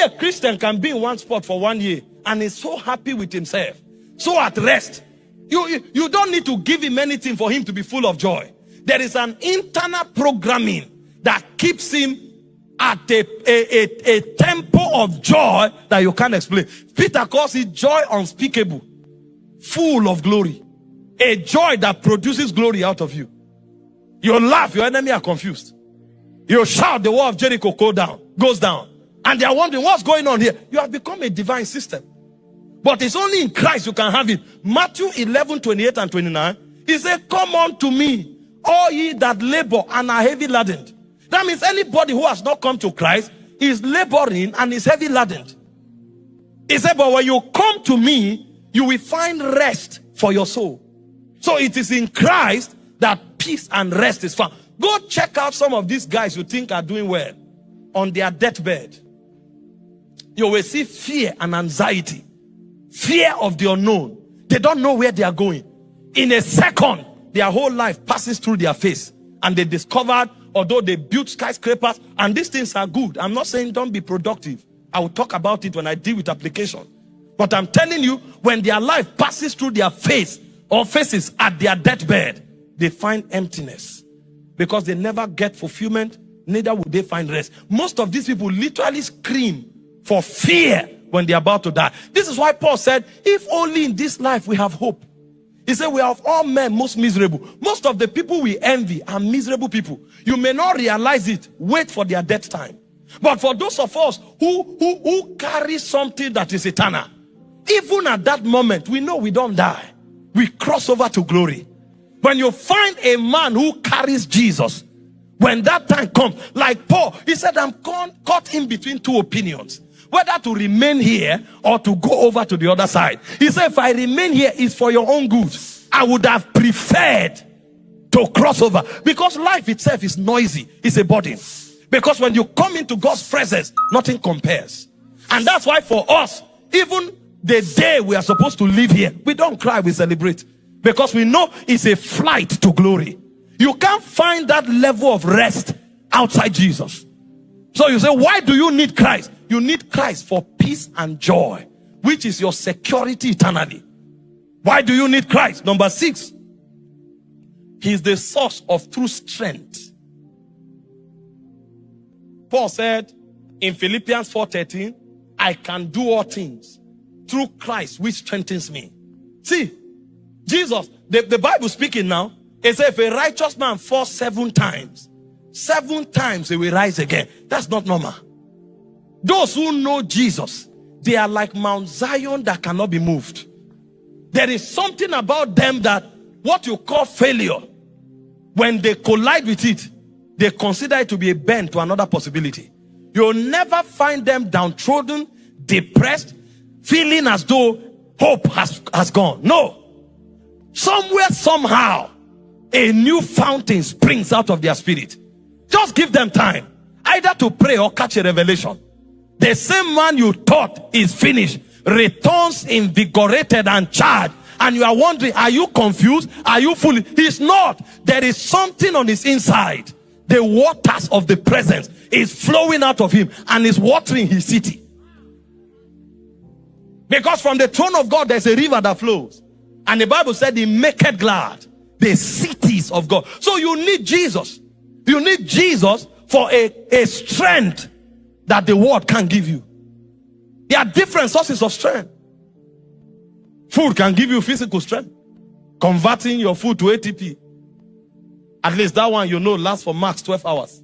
a Christian can be in one spot for 1 year and is so happy with himself, so at rest. You don't need to give him anything for him to be full of joy. There is an internal programming that keeps him at a tempo of joy that you can't explain. Peter calls it joy unspeakable, full of glory. A joy that produces glory out of you. You laugh, your enemy are confused. You shout, the wall of Jericho goes down. And they are wondering what's going on here. You have become a divine system. But it's only in Christ you can have it. Matthew 11:28 and 29. He said, come unto me, all ye that labor and are heavy laden. That means anybody who has not come to Christ is laboring and is heavy laden. He said, but when you come to me, you will find rest for your soul. So it is in Christ that peace and rest is found. Go check out some of these guys you think are doing well on their deathbed. You will see fear and anxiety. Fear of the unknown. They don't know where they are going. In a second, their whole life passes through their face. And they discovered, although they built skyscrapers, and these things are good. I'm not saying don't be productive. I will talk about it when I deal with application. But I'm telling you, when their life passes through their face or faces at their deathbed, they find emptiness. Because they never get fulfillment, neither will they find rest. Most of these people literally scream for fear when they're about to die. This is why Paul said, if only in this life we have hope. He said, we are of all men most miserable. Most of the people we envy are miserable people. You may not realize it. Wait for their death time. But for those of us who carry something that is eternal, even at that moment, we know we don't die. We cross over to glory. When you find a man who carries Jesus, when that time comes, like Paul, he said, I'm caught in between two opinions. Whether to remain here or to go over to the other side. He said, if I remain here, it's for your own good. I would have preferred to cross over. Because life itself is noisy. It's a burden. Because when you come into God's presence, nothing compares. And that's why for us, even the day we are supposed to live here, we don't cry, we celebrate. Because we know it's a flight to glory. You can't find that level of rest outside Jesus. So you say, why do you need Christ? You need Christ for peace and joy, which is your security eternally. Why do you need Christ? Number 6, He is the source of true strength. Paul said in Philippians 4:13, I can do all things through Christ which strengthens me. See, Jesus, the Bible speaking now, it says if a righteous man falls 7 times, 7 times he will rise again. That's not normal. Those who know Jesus, they are like Mount Zion that cannot be moved. There is something about them that what you call failure, when they collide with it, they consider it to be a bend to another possibility. You'll never find them downtrodden, depressed, feeling as though hope has gone. No. Somewhere, somehow, a new fountain springs out of their spirit. Just give them time, either to pray or catch a revelation. The same man you thought is finished returns invigorated and charged, and you are wondering, are you confused? Are you foolish? He's not. There is something on his inside. The waters of the presence is flowing out of him and is watering his city. Because from the throne of God there's a river that flows, and the Bible said he maketh glad the cities of God. So you need Jesus. You need Jesus for a strength that the world can't give you. There are different sources of strength. Food can give you physical strength. Converting your food to ATP, at least that one you know lasts for max 12 hours.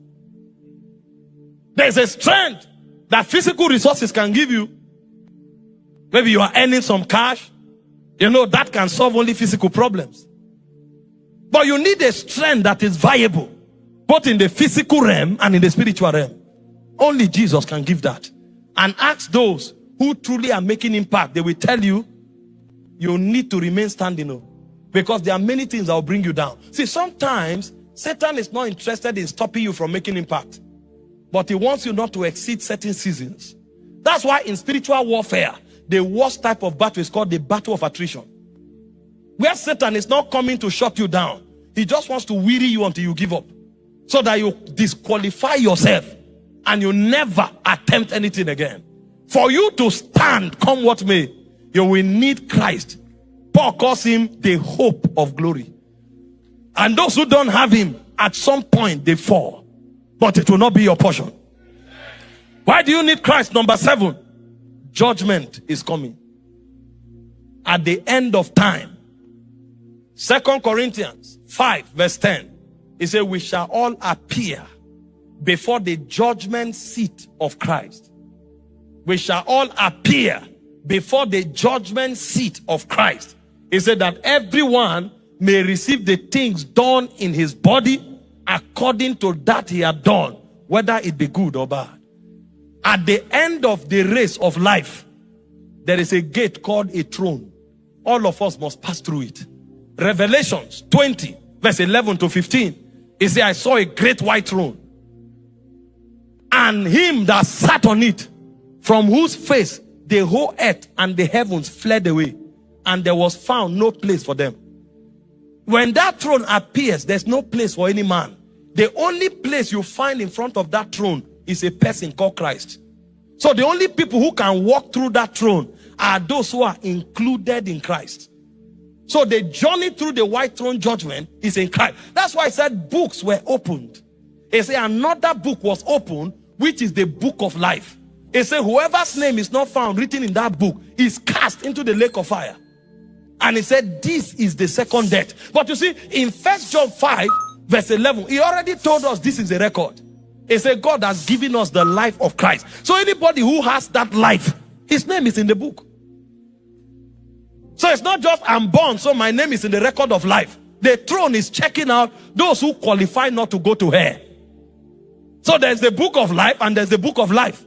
There's a strength that physical resources can give you. Maybe you are earning some cash. You know that can solve only physical problems. But you need a strength that is viable, both in the physical realm and in the spiritual realm. Only Jesus can give that. And ask those who truly are making impact. They will tell you, you need to remain standing. Because there are many things that will bring you down. See, sometimes Satan is not interested in stopping you from making impact, but he wants you not to exceed certain seasons. That's why in spiritual warfare, the worst type of battle is called the battle of attrition. Where Satan is not coming to shut you down. He just wants to weary you until you give up, so that you disqualify yourself and you never attempt anything again. For you to stand, come what may, you will need Christ. Paul calls him the hope of glory. And those who don't have him, at some point they fall. But it will not be your portion. Why do you need Christ? Number 7, judgment is coming. At the end of time. 2 Corinthians 5 verse 10. It says, we shall all appear before the judgment seat of Christ. We shall all appear before the judgment seat of Christ. It said that everyone may receive the things done in his body according to that he had done, whether it be good or bad. At the end of the race of life, there is a gate called a throne. All of us must pass through it. Revelations 20 verse 11 to 15. It says, I saw a great white throne, and him that sat on it, from whose face the whole earth and the heavens fled away, and there was found no place for them. When that throne appears, there's no place for any man. The only place you find in front of that throne is a person called Christ. So the only people who can walk through that throne are those who are included in Christ. So the journey through the white throne judgment is in Christ. That's why I said books were opened. It said another book was opened, which is the book of life. It said whoever's name is not found written in that book is cast into the lake of fire. And he said this is the second death. But you see, in 1 John 5 verse 11, he already told us this is the record. He said God has given us the life of Christ. So anybody who has that life, his name is in the book. So it's not just I'm born, so my name is in the record of life. The throne is checking out those who qualify not to go to hell. So there's the book of life and there's the book of life.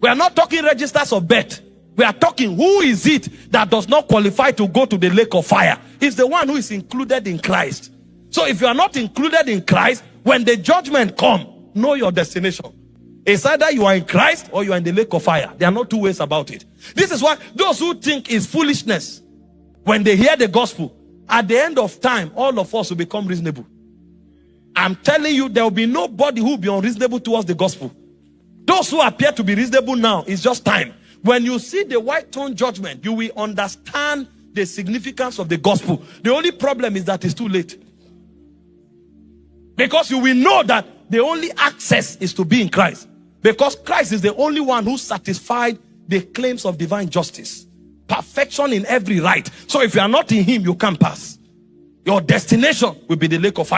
We are not talking registers of birth. We are talking who is it that does not qualify to go to the lake of fire. It's the one who is included in Christ. So if you are not included in Christ, when the judgment comes, know your destination. It's either you are in Christ or you are in the lake of fire. There are no two ways about it. This is why those who think it's foolishness, when they hear the gospel, at the end of time, all of us will become reasonable. I'm telling you, there will be nobody who will be unreasonable towards the gospel. Those who appear to be reasonable now, it's just time. When you see the white throne judgment, you will understand the significance of the gospel. The only problem is that it's too late. Because you will know that the only access is to be in Christ. Because Christ is the only one who satisfied the claims of divine justice. Perfection in every right. So if you are not in him, you can't pass. Your destination will be the lake of fire.